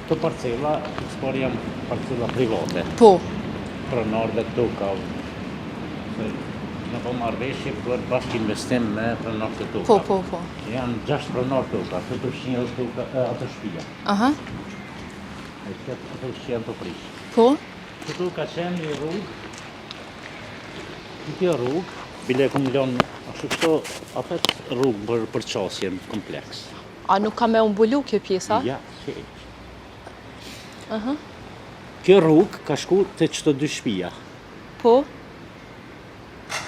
Këto parcela, spor janë parcela private. Po. Pronar dhe toka. Në po marrëveshje për bashkë investim me pronar të toka. Po. Janë 6 pronar toka, të përfshinjës toka, atë shtëpia. Aha. Ato që të prish. Po. Këtu ka qenë një rrugë. Kjo rrugë, bile e këmë lënë ashtu kështu, apet rrugë për qasjen kompleks. A nuk ka me umbullu kjo pjesa? Ja, që. Aha. Kjo rrugë ka shku të qëto 2 shtëpia. Po.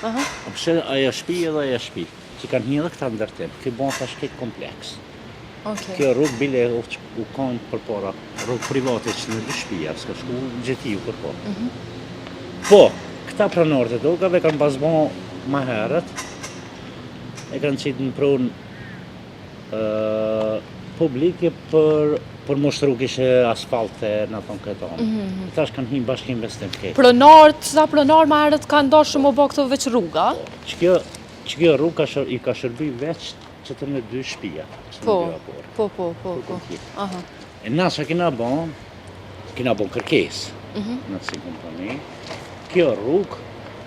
Aha. Përse aja shtëpi edhe aja shtëpi, që kanë një dhe këta ndërtim, kjo bon të shkek kompleks. Okay. Kjo rrugë bile u kanë për para, rrugë private që në 2 shtëpia, s'ka shku gjetiju për para. Po, këta pranarët e tokave kanë bazbon ma herët, e kanë qitë në pronë publike për moshtru kishe asfalte në thonë këtë onë. Tash kanë hinë bashkë investim këtë. Sa pronar ma herët kanë ndoshë më bo këto veç rruga? Që kjo rrugë i ka shërbi veç që të në 2 shtëpia. Po. Aha. E nasa kina bon kërkes në si kompani. Kjo rrugë,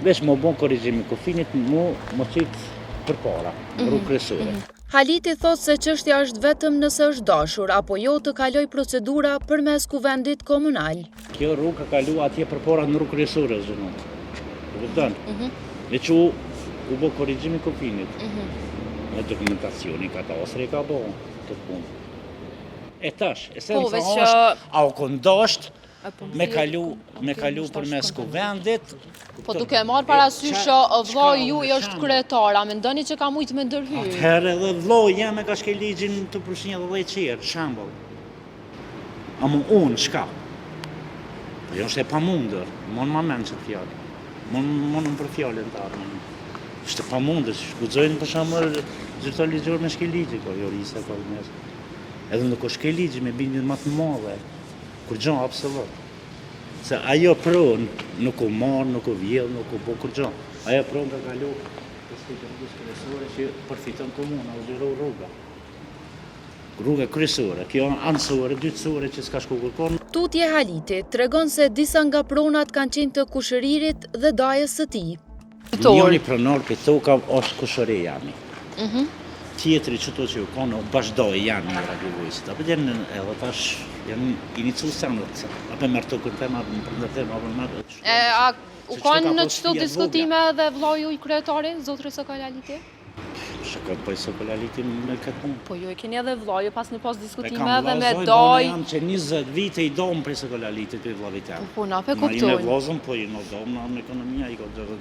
veç më bon korrigjimi kufinit, më qitë për para, rrugë kryesore. Haliti thot se çështja është vetëm nëse është dashur, apo jo të kaloj procedura përmes kuvendit komunal. Kjo rrugë ka kalu atje për para në rrugë kryesore, zënot. Kupton? Dhe që u bo korrigjimi kufinit. Në dokumentacioni katastri ka bo këtë punë. E tash, esenca është, a u këndosht me kalu përmes kuvendit. Po duke marrë parasysh vllai ju është kryetar, a mendoni që ka mujtë me ndërhyrë? Atëherë edhe vllai jam e ka shkel ligjin të përfshinjë edhe 10 qerë, shembull. A mu unë, shka? Po jo është e pamundër, mon ma menë që të fjallë. Mon për fjallën të armën. është e pamundës, guxojnë për shembull zyrtar ligjor me shkel ligji, ko jurista ko mes. Edhe nuk është shkel ligji me bindje më të madhe. Kur gjë absolut. Se ajo pronë nuk u marr, nuk u vjedh, nuk u bë kur gjë. Ajo pronë ka kalu te rrugës kryesore që përfiton komuna, u zgjero rruga. Rruga kryesore, kjo anësore, dytësore që s'ka shku kërkon. Tutje Haliti tregon se disa nga pronat kanë qenë të kushëririt dhe dajës së tij. Njëri pronor për toka është kushëri jami. Tjetri qëto që ju kono bashkdoj janë në radiovojësit. Apo janë edhe tash janë inicu sanët. Apo mërë të kërtem, apo më përndërtem, apo më mërë. A u kanë në qëto diskutime dhe vllaju i kryetarin, zotri Sokol Haliti? Shkot po i Sokol Haliti me këtë punë. Po ju e keni edhe vllaju pas një pas diskutime dhe me doj. Jam që 20 vite i dom për Sokol Halitit për vllavit jam. Po na pe kuptoj. Në vllazëm po i në dom në ekonomia i ka 60